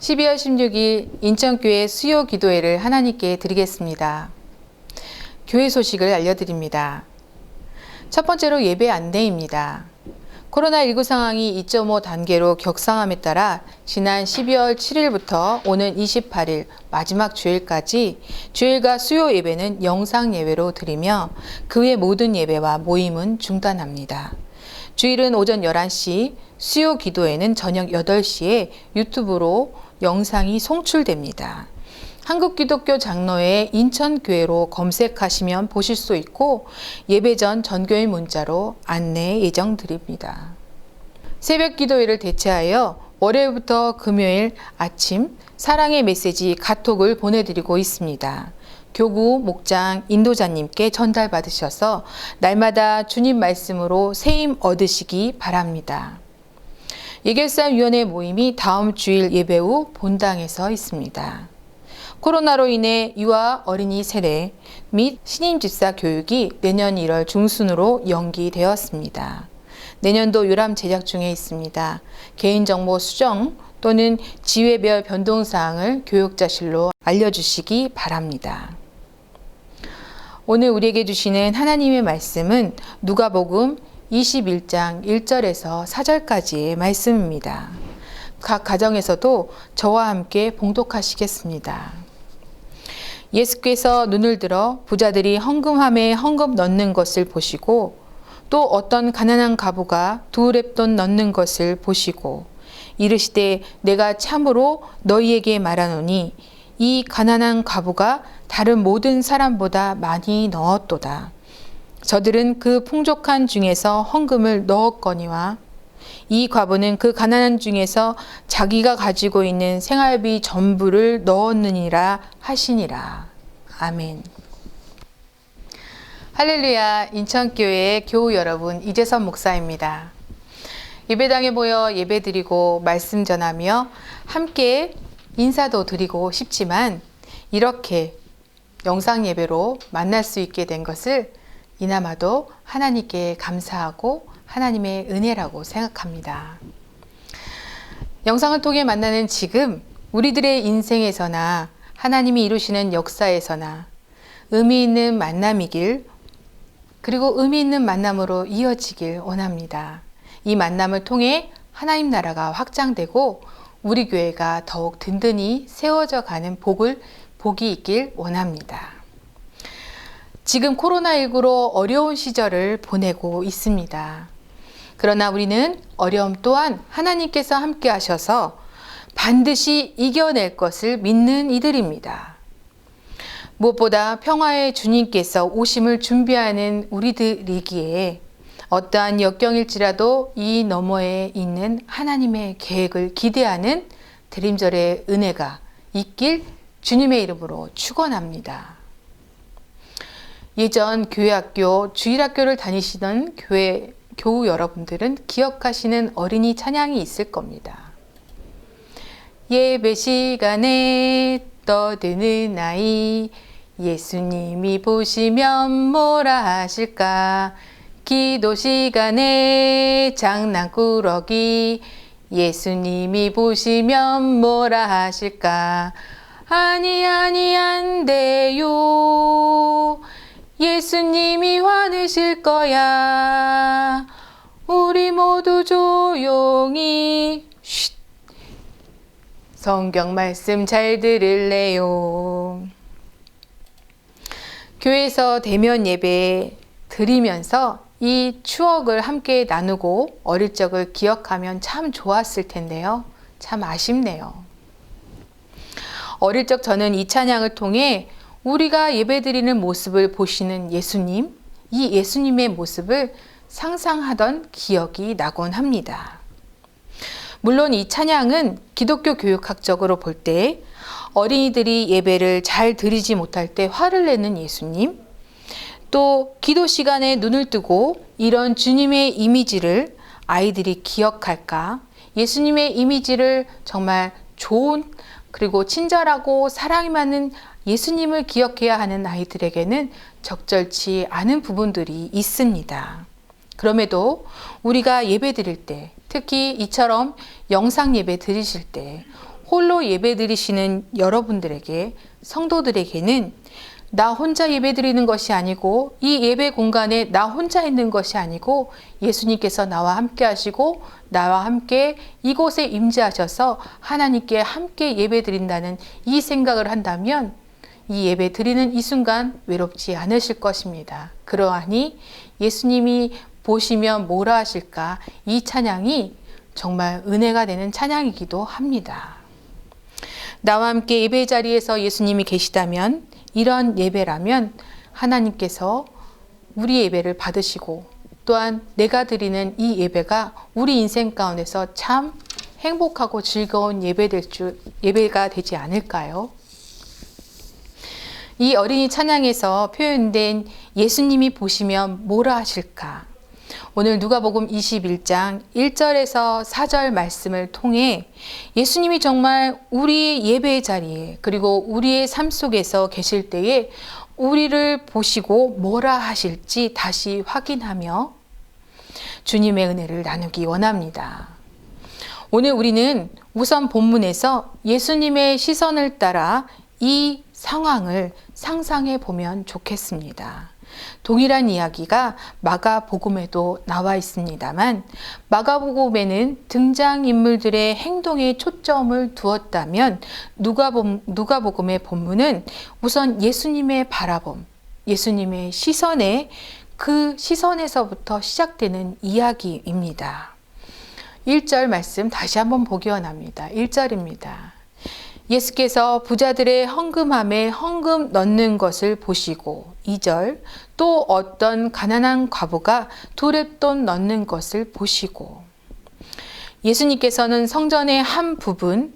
12월 16일 인천교회 수요 기도회를 하나님께 드리겠습니다. 교회 소식을 알려드립니다. 첫 번째로 예배 안내입니다. 코로나19 상황이 2.5 단계로 격상함에 따라 지난 12월 7일부터 오는 28일 마지막 주일까지 주일과 수요 예배는 영상 예배로 드리며 그 외 모든 예배와 모임은 중단합니다. 주일은 오전 11시, 수요 기도회는 저녁 8시에 유튜브로 영상이 송출됩니다. 한국기독교 장로회 인천교회로 검색하시면 보실 수 있고 예배 전 전교인 문자로 안내 예정 드립니다. 새벽 기도회를 대체하여 월요일부터 금요일 아침 사랑의 메시지 카톡을 보내드리고 있습니다. 교구, 목장, 인도자님께 전달받으셔서 날마다 주님 말씀으로 세임 얻으시기 바랍니다. 예결산위원회 모임이 다음 주일 예배 후 본당에서 있습니다. 코로나로 인해 유아 어린이 세례 및 신임집사 교육이 내년 1월 중순으로 연기되었습니다. 내년도 요람 제작 중에 있습니다. 개인정보 수정 또는 지회별 변동사항을 교육자실로 알려주시기 바랍니다. 오늘 우리에게 주시는 하나님의 말씀은 누가복음 21장 1절에서 4절까지의 말씀입니다. 각 가정에서도 저와 함께 봉독하시겠습니다. 예수께서 눈을 들어 부자들이 헌금함에 헌금 넣는 것을 보시고 또 어떤 가난한 과부가 2렙돈 넣는 것을 보시고 이르시되 내가 참으로 너희에게 말하노니 이 가난한 과부가 다른 모든 사람보다 많이 넣었도다. 저들은 그 풍족한 중에서 헌금을 넣었거니와 이 과부는 그 가난한 중에서 자기가 가지고 있는 생활비 전부를 넣었느니라 하시니라. 아멘. 할렐루야. 인천교회 교우 여러분, 이재선 목사입니다. 예배당에 모여 예배드리고 말씀 전하며 함께 인사도 드리고 싶지만 이렇게 영상 예배로 만날 수 있게 된 것을 이나마도 하나님께 감사하고 하나님의 은혜라고 생각합니다. 영상을 통해 만나는 지금 우리들의 인생에서나 하나님이 이루시는 역사에서나 의미 있는 만남이길 그리고 의미 있는 만남으로 이어지길 원합니다. 이 만남을 통해 하나님 나라가 확장되고 우리 교회가 더욱 든든히 세워져 가는 복이 있길 원합니다. 지금 코로나19로 어려운 시절을 보내고 있습니다. 그러나 우리는 어려움 또한 하나님께서 함께 하셔서 반드시 이겨낼 것을 믿는 이들입니다. 무엇보다 평화의 주님께서 오심을 준비하는 우리들이기에 어떠한 역경일지라도 이 너머에 있는 하나님의 계획을 기대하는 드림절의 은혜가 있길 주님의 이름으로 축원합니다. 예전 교회학교, 주일학교를 다니시던 교우 여러분들은 기억하시는 어린이 찬양이 있을 겁니다. 예배 시간에 떠드는 아이, 예수님이 보시면 뭐라 하실까? 기도 시간에 장난꾸러기, 예수님이 보시면 뭐라 하실까? 아니 안 돼요. 예수님이 화내실 거야. 우리 모두 조용히 쉿. 성경 말씀 잘 들을래요. 교회에서 대면 예배 드리면서 이 추억을 함께 나누고 어릴 적을 기억하면 참 좋았을 텐데요. 참 아쉽네요. 어릴 적 저는 이 찬양을 통해 우리가 예배드리는 모습을 보시는 예수님, 이 예수님의 모습을 상상하던 기억이 나곤 합니다. 물론 이 찬양은 기독교 교육학적으로 볼 때 어린이들이 예배를 잘 드리지 못할 때 화를 내는 예수님, 또 기도 시간에 눈을 뜨고 이런 주님의 이미지를 아이들이 기억할까? 예수님의 이미지를 정말 좋은 그리고 친절하고 사랑이 많은 예수님을 기억해야 하는 아이들에게는 적절치 않은 부분들이 있습니다. 그럼에도 우리가 예배 드릴 때, 특히 이처럼 영상 예배 드리실 때 홀로 예배드리시는 여러분들에게, 성도들에게는 나 혼자 예배드리는 것이 아니고, 이 예배 공간에 나 혼자 있는 것이 아니고, 예수님께서 나와 함께 하시고 나와 함께 이곳에 임재하셔서 하나님께 함께 예배드린다는 이 생각을 한다면 이 예배 드리는 이 순간 외롭지 않으실 것입니다. 그러하니 예수님이 보시면 뭐라 하실까, 이 찬양이 정말 은혜가 되는 찬양이기도 합니다. 나와 함께 예배 자리에서 예수님이 계시다면, 이런 예배라면 하나님께서 우리 예배를 받으시고, 또한 내가 드리는 이 예배가 우리 인생 가운데서 참 행복하고 즐거운 예배가 되지 않을까요? 이 어린이 찬양에서 표현된 예수님이 보시면 뭐라 하실까? 오늘 누가복음 21장 1절에서 4절 말씀을 통해 예수님이 정말 우리의 예배의 자리에, 그리고 우리의 삶 속에서 계실 때에 우리를 보시고 뭐라 하실지 다시 확인하며 주님의 은혜를 나누기 원합니다. 오늘 우리는 우선 본문에서 예수님의 시선을 따라 이 상황을 상상해 보면 좋겠습니다. 동일한 이야기가 마가복음에도 나와 있습니다만, 마가복음에는 등장인물들의 행동에 초점을 두었다면 누가복음의 본문은 우선 예수님의 바라봄, 예수님의 시선에, 그 시선에서부터 시작되는 이야기입니다. 1절 말씀 다시 한번 보기 원합니다. 1절입니다. 예수께서 부자들의 헌금함에 헌금 넣는 것을 보시고, 2절, 또 어떤 가난한 과부가 두렙돈 넣는 것을 보시고. 예수님께서는 성전의 한 부분,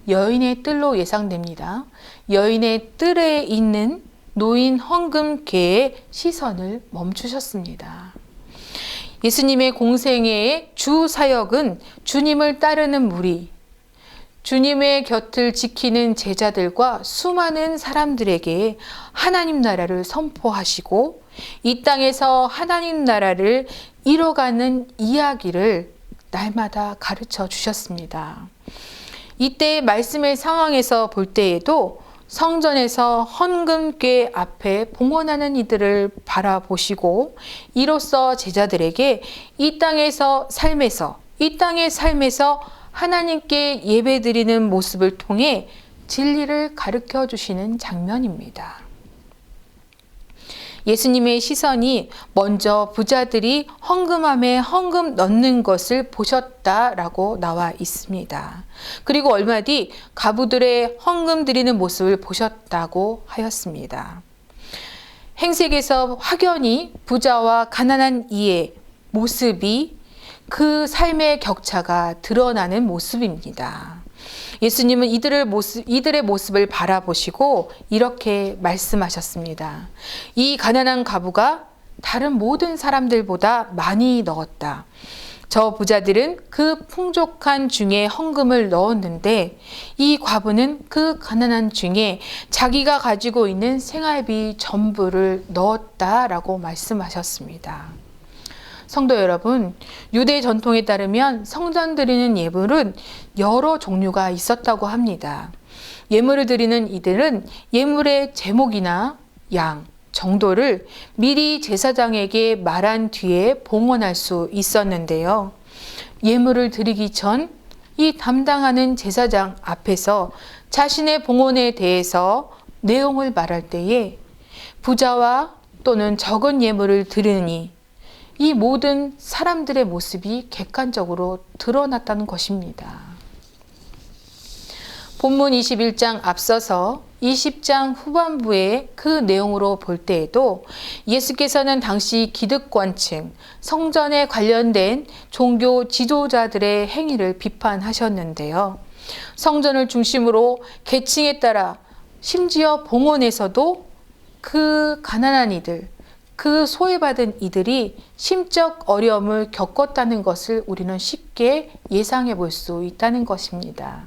여인의 뜰로 예상됩니다. 여인의 뜰에 있는 놓인 헌금계에 시선을 멈추셨습니다. 예수님의 공생애의 주 사역은 주님을 따르는 무리, 주님의 곁을 지키는 제자들과 수많은 사람들에게 하나님 나라를 선포하시고 이 땅에서 하나님 나라를 이뤄가는 이야기를 날마다 가르쳐 주셨습니다. 이때 말씀의 상황에서 볼 때에도 성전에서 헌금궤 앞에 봉헌하는 이들을 바라보시고, 이로써 제자들에게 이 땅의 삶에서 하나님께 예배드리는 모습을 통해 진리를 가르쳐 주시는 장면입니다. 예수님의 시선이 먼저 부자들이 헌금함에 헌금 넣는 것을 보셨다라고 나와 있습니다. 그리고 얼마 뒤 과부들의 헌금 드리는 모습을 보셨다고 하였습니다. 행색에서 확연히 부자와 가난한 이의 모습이, 그 삶의 격차가 드러나는 모습입니다. 예수님은 이들의 모습을 바라보시고 이렇게 말씀하셨습니다. 이 가난한 과부가 다른 모든 사람들보다 많이 넣었다. 저 부자들은 그 풍족한 중에 헌금을 넣었는데 이 과부는 그 가난한 중에 자기가 가지고 있는 생활비 전부를 넣었다라고 말씀하셨습니다. 성도 여러분, 유대 전통에 따르면 성전 드리는 예물은 여러 종류가 있었다고 합니다. 예물을 드리는 이들은 예물의 제목이나 양, 정도를 미리 제사장에게 말한 뒤에 봉헌할 수 있었는데요. 예물을 드리기 전 이 담당하는 제사장 앞에서 자신의 봉헌에 대해서 내용을 말할 때에 부자와 또는 적은 예물을 드리니 이 모든 사람들의 모습이 객관적으로 드러났다는 것입니다. 본문 21장 앞서서 20장 후반부의 그 내용으로 볼 때에도 예수께서는 당시 기득권층, 성전에 관련된 종교 지도자들의 행위를 비판하셨는데요. 성전을 중심으로 계층에 따라 심지어 봉헌에서도 그 가난한 이들, 그 소외받은 이들이 심적 어려움을 겪었다는 것을 우리는 쉽게 예상해 볼 수 있다는 것입니다.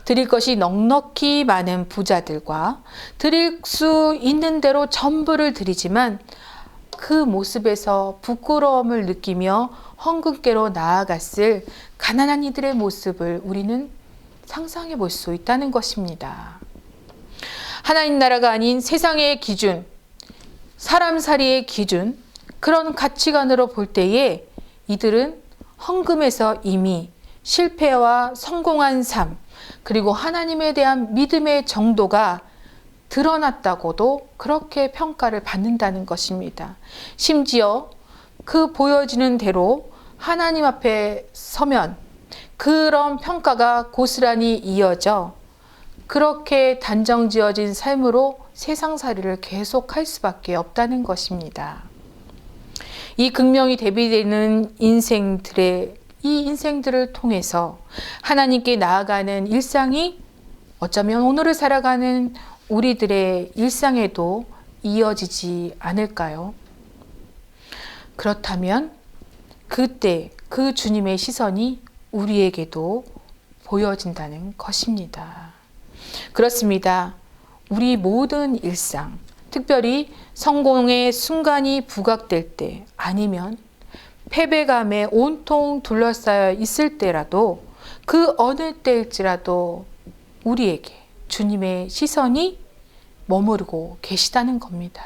드릴 것이 넉넉히 많은 부자들과 드릴 수 있는 대로 전부를 드리지만 그 모습에서 부끄러움을 느끼며 헌금께로 나아갔을 가난한 이들의 모습을 우리는 상상해 볼 수 있다는 것입니다. 하나님 나라가 아닌 세상의 기준, 사람살이의 기준, 그런 가치관으로 볼 때에 이들은 헌금에서 이미 실패와 성공한 삶, 그리고 하나님에 대한 믿음의 정도가 드러났다고도 그렇게 평가를 받는다는 것입니다. 심지어 그 보여지는 대로 하나님 앞에 서면 그런 평가가 고스란히 이어져 그렇게 단정지어진 삶으로 세상살이를 계속할 수밖에 없다는 것입니다. 이 극명히 대비되는 이 인생들을 통해서 하나님께 나아가는 일상이 어쩌면 오늘을 살아가는 우리들의 일상에도 이어지지 않을까요? 그렇다면 그때 그 주님의 시선이 우리에게도 보여진다는 것입니다. 그렇습니다. 우리 모든 일상, 특별히 성공의 순간이 부각될 때 아니면 패배감에 온통 둘러싸여 있을 때라도 그 어느 때일지라도 우리에게 주님의 시선이 머무르고 계시다는 겁니다.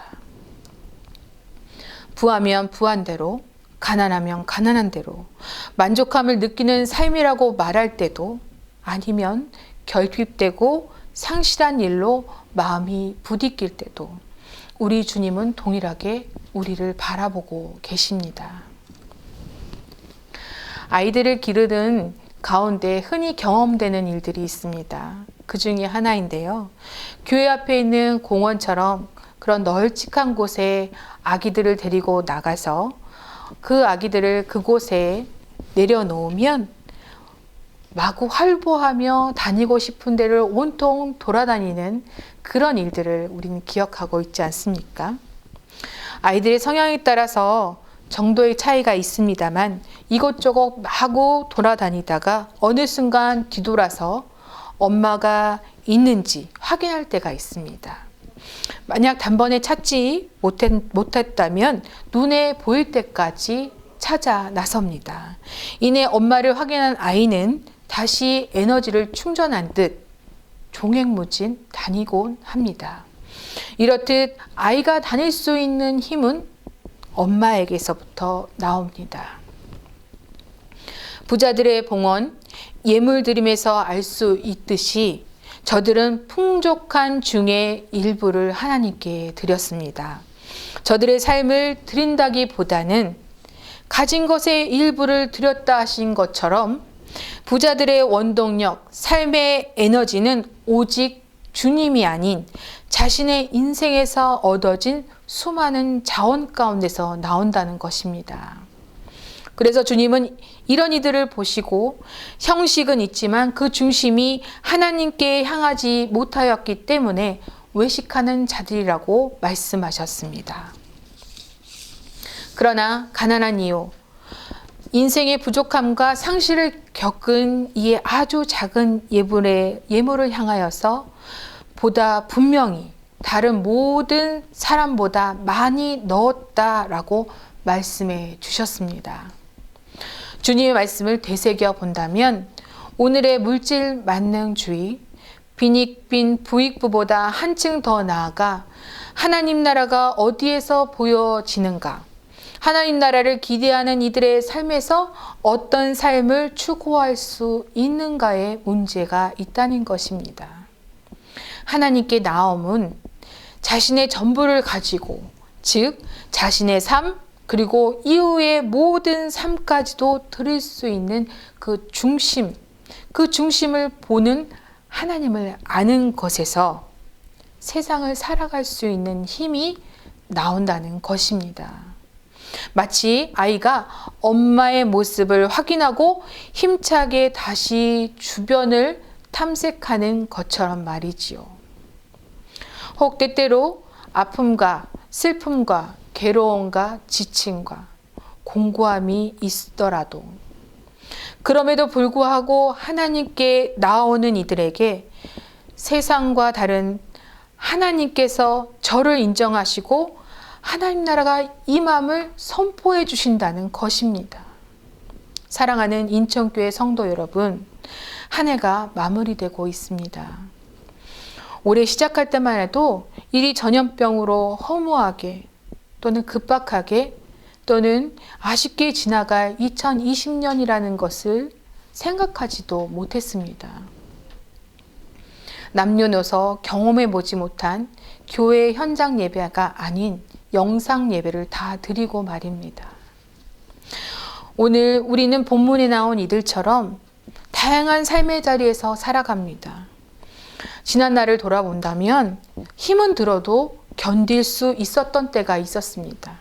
부하면 부한 대로, 가난하면 가난한 대로, 만족함을 느끼는 삶이라고 말할 때도 아니면 결핍되고 상실한 일로 마음이 부딪힐 때도 우리 주님은 동일하게 우리를 바라보고 계십니다. 아이들을 기르는 가운데 흔히 경험되는 일들이 있습니다. 그 중에 하나인데요. 교회 앞에 있는 공원처럼 그런 널찍한 곳에 아기들을 데리고 나가서 그 아기들을 그곳에 내려놓으면 마구 활보하며 다니고 싶은 데를 온통 돌아다니는 그런 일들을 우리는 기억하고 있지 않습니까? 아이들의 성향에 따라서 정도의 차이가 있습니다만 이것저것 마구 돌아다니다가 어느 순간 뒤돌아서 엄마가 있는지 확인할 때가 있습니다. 만약 단번에 찾지 못했다면 눈에 보일 때까지 찾아 나섭니다. 이내 엄마를 확인한 아이는 다시 에너지를 충전한 듯 종횡무진 다니곤 합니다. 이렇듯 아이가 다닐 수 있는 힘은 엄마에게서부터 나옵니다. 부자들의 봉헌, 예물 드림에서 알 수 있듯이 저들은 풍족한 중에 일부를 하나님께 드렸습니다. 저들의 삶을 드린다기보다는 가진 것의 일부를 드렸다 하신 것처럼 부자들의 원동력, 삶의 에너지는 오직 주님이 아닌 자신의 인생에서 얻어진 수많은 자원 가운데서 나온다는 것입니다. 그래서 주님은 이런 이들을 보시고 형식은 있지만 그 중심이 하나님께 향하지 못하였기 때문에 외식하는 자들이라고 말씀하셨습니다. 그러나 가난한 이유, 인생의 부족함과 상실을 겪은 이의 아주 작은 예물을 향하여서 보다 분명히 다른 모든 사람보다 많이 넣었다라고 말씀해 주셨습니다. 주님의 말씀을 되새겨 본다면 오늘의 물질 만능주의, 빈익빈 부익부보다 한층 더 나아가 하나님 나라가 어디에서 보여지는가, 하나님 나라를 기대하는 이들의 삶에서 어떤 삶을 추구할 수 있는가의 문제가 있다는 것입니다. 하나님께 나옴은 자신의 전부를 가지고, 즉 자신의 삶 그리고 이후의 모든 삶까지도 드릴 수 있는 그 중심을 보는 하나님을 아는 것에서 세상을 살아갈 수 있는 힘이 나온다는 것입니다. 마치 아이가 엄마의 모습을 확인하고 힘차게 다시 주변을 탐색하는 것처럼 말이지요. 혹 때때로 아픔과 슬픔과 괴로움과 지침과 공고함이 있더라도 그럼에도 불구하고 하나님께 나오는 이들에게 세상과 다른 하나님께서 저를 인정하시고 하나님 나라가 임함을 선포해 주신다는 것입니다. 사랑하는 인천교회 성도 여러분, 한 해가 마무리되고 있습니다. 올해 시작할 때만 해도 일이 전염병으로 허무하게 또는 급박하게 또는 아쉽게 지나갈 2020년이라는 것을 생각하지도 못했습니다. 남녀노소 경험해보지 못한 교회 현장 예배가 아닌 영상 예배를 다 드리고 말입니다. 오늘 우리는 본문에 나온 이들처럼 다양한 삶의 자리에서 살아갑니다. 지난 날을 돌아본다면 힘은 들어도 견딜 수 있었던 때가 있었습니다.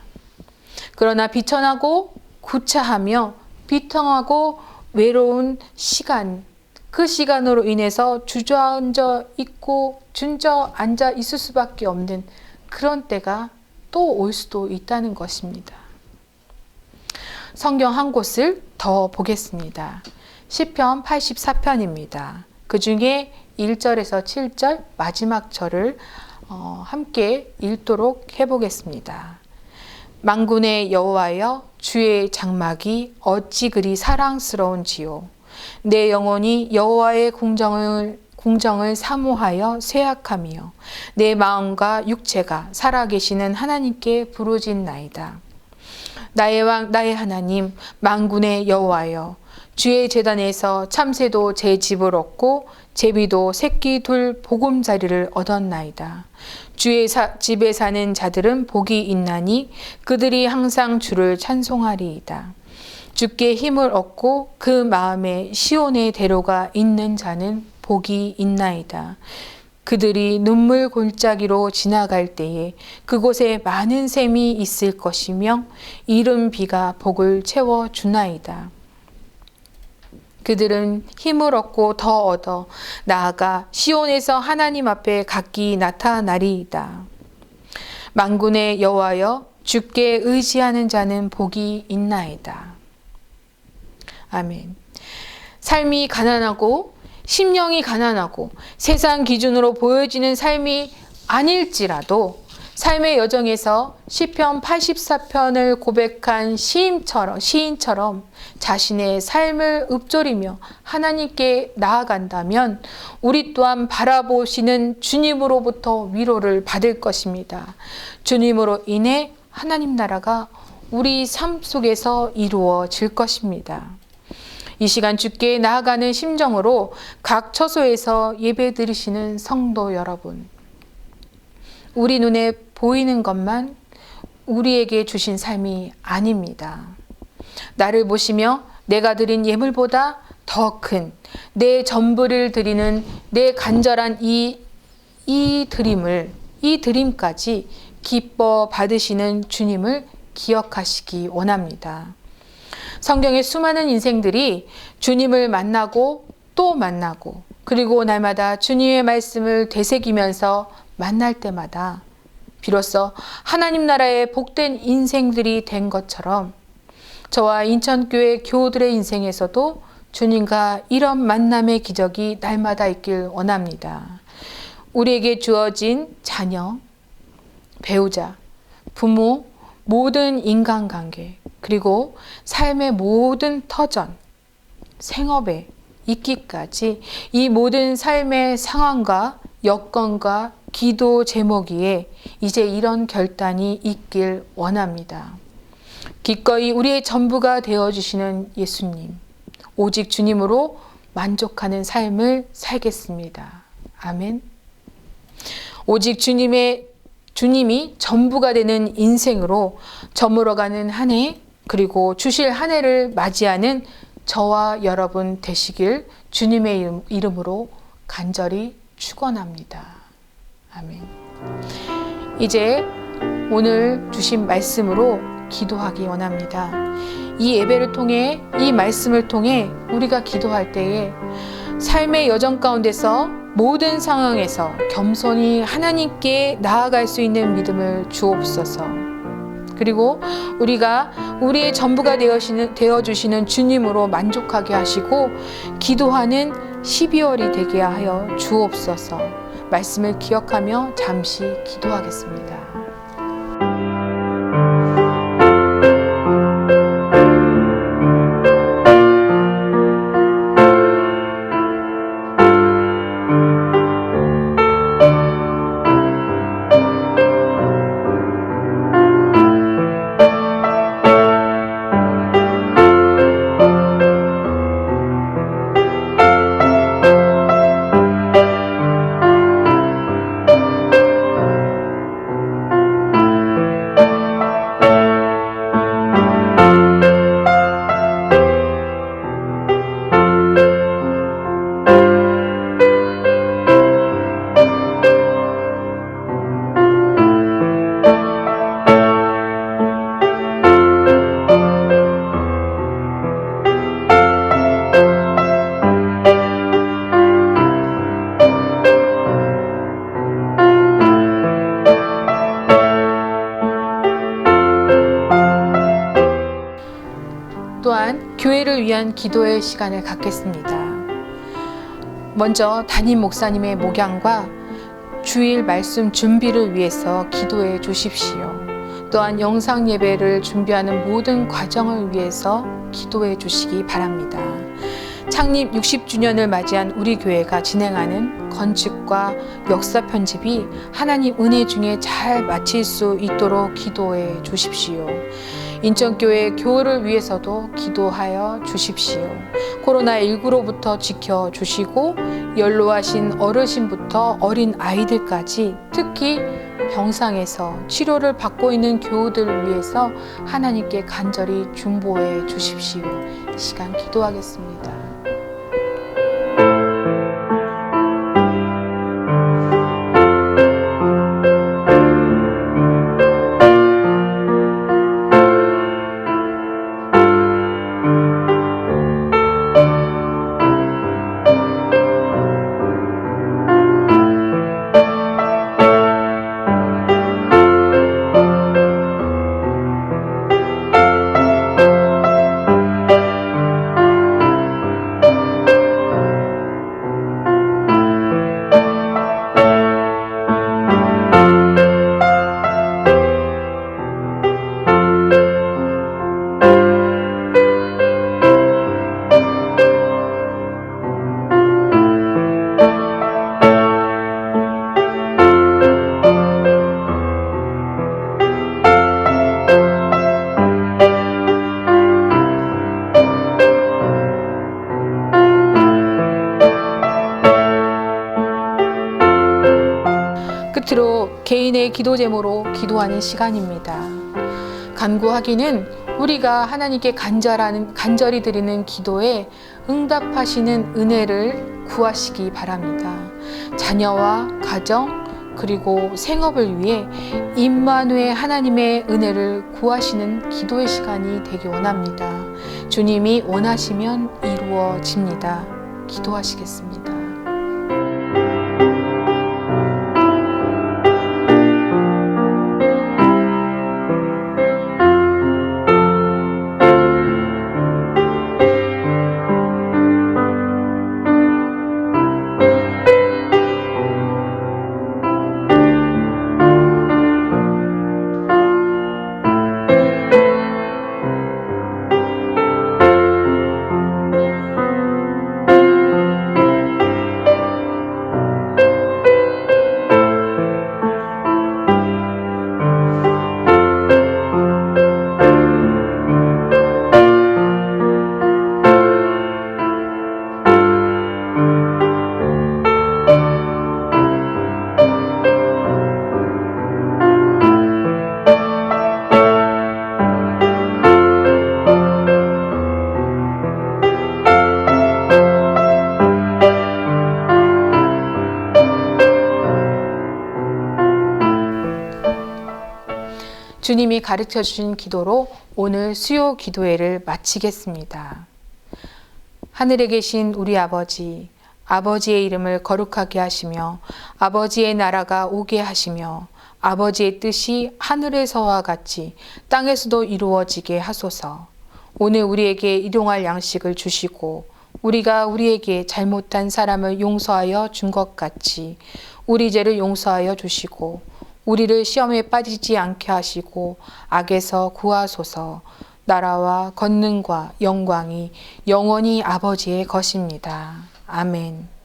그러나 비천하고 구차하며 비통하고 외로운 시간, 그 시간으로 인해서 주저앉아 있고 주저앉아 있을 수밖에 없는 그런 때가 또 올 수도 있다는 것입니다. 성경 한 곳을 더 보겠습니다. 시편 84편입니다. 그 중에 1절에서 7절 마지막 절을 함께 읽도록 해보겠습니다. 만군의 여호와여, 주의 장막이 어찌 그리 사랑스러운지요. 내 영혼이 여호와의 공정을 사모하여 쇠약하며 내 마음과 육체가 살아계시는 하나님께 부르짖나이다. 나의 왕 나의 하나님 만군의 여호와여, 주의 제단에서 참새도 제 집을 얻고 제비도 새끼 둘 보금자리를 얻었나이다. 주의 집에 사는 자들은 복이 있나니 그들이 항상 주를 찬송하리이다. 주께 힘을 얻고 그 마음에 시온의 대로가 있는 자는 복이 있나이다. 그들이 눈물 골짜기로 지나갈 때에 그곳에 많은 샘이 있을 것이며 이른 비가 복을 채워주나이다. 그들은 힘을 얻고 더 얻어 나아가 시온에서 하나님 앞에 각기 나타나리이다. 만군의 여호와여, 주께 의지하는 자는 복이 있나이다. 아멘. 삶이 가난하고 심령이 가난하고 세상 기준으로 보여지는 삶이 아닐지라도 삶의 여정에서 시편 84편을 고백한 시인처럼 자신의 삶을 읊조리며 하나님께 나아간다면 우리 또한 바라보시는 주님으로부터 위로를 받을 것입니다. 주님으로 인해 하나님 나라가 우리 삶 속에서 이루어질 것입니다. 이 시간 주께 나아가는 심정으로 각 처소에서 예배 드리시는 성도 여러분, 우리 눈에 보이는 것만 우리에게 주신 삶이 아닙니다. 나를 보시며 내가 드린 예물보다 더 큰 내 전부를 드리는 내 간절한 이 드림까지 기뻐 받으시는 주님을 기억하시기 원합니다. 성경의 수많은 인생들이 주님을 만나고 또 만나고 그리고 날마다 주님의 말씀을 되새기면서 만날 때마다 비로소 하나님 나라의 복된 인생들이 된 것처럼 저와 인천교회 교우들의 인생에서도 주님과 이런 만남의 기적이 날마다 있길 원합니다. 우리에게 주어진 자녀, 배우자, 부모, 모든 인간관계, 그리고 삶의 모든 터전, 생업에 있기까지 이 모든 삶의 상황과 여건과 기도 제목위에 이제 이런 결단이 있길 원합니다. 기꺼이 우리의 전부가 되어주시는 예수님, 오직 주님으로 만족하는 삶을 살겠습니다. 아멘. 오직 주님이 전부가 되는 인생으로 저물어가는 한 해, 그리고 주실 한 해를 맞이하는 저와 여러분 되시길 주님의 이름으로 간절히 축원합니다. 아멘. 이제 오늘 주신 말씀으로 기도하기 원합니다. 이 예배를 통해, 이 말씀을 통해 우리가 기도할 때에 삶의 여정 가운데서 모든 상황에서 겸손히 하나님께 나아갈 수 있는 믿음을 주옵소서. 그리고 우리가 우리의 전부가 되어주시는 주님으로 만족하게 하시고 기도하는 12월이 되게 하여 주옵소서. 말씀을 기억하며 잠시 기도하겠습니다. 위한 기도의 시간을 갖겠습니다. 먼저 담임 목사님의 목양과 주일 말씀 준비를 위해서 기도해 주십시오. 또한 영상 예배를 준비하는 모든 과정을 위해서 기도해 주시기 바랍니다. 창립 60주년을 맞이한 우리 교회가 진행하는 건축과 역사 편집이 하나님 은혜 중에 잘 마칠 수 있도록 기도해 주십시오. 인천교회 교회를 위해서도 기도하여 주십시오. 코로나19로부터 지켜주시고 연로하신 어르신부터 어린 아이들까지 특히 병상에서 치료를 받고 있는 교우들을 위해서 하나님께 간절히 중보해 주십시오. 이 시간 기도하겠습니다. 끝으로 개인의 기도 제목으로 기도하는 시간입니다. 간구하기는 우리가 하나님께 간절히 드리는 기도에 응답하시는 은혜를 구하시기 바랍니다. 자녀와 가정 그리고 생업을 위해 임마누엘 하나님의 은혜를 구하시는 기도의 시간이 되기 원합니다. 주님이 원하시면 이루어집니다. 기도하시겠습니다. 주님이 가르쳐 주신 기도로 오늘 수요 기도회를 마치겠습니다. 하늘에 계신 우리 아버지, 아버지의 이름을 거룩하게 하시며 아버지의 나라가 오게 하시며 아버지의 뜻이 하늘에서와 같이 땅에서도 이루어지게 하소서. 오늘 우리에게 일용할 양식을 주시고 우리가 우리에게 잘못한 사람을 용서하여 준 것 같이 우리 죄를 용서하여 주시고 우리를 시험에 빠지지 않게 하시고 악에서 구하소서. 나라와 권능과 영광이 영원히 아버지의 것입니다. 아멘.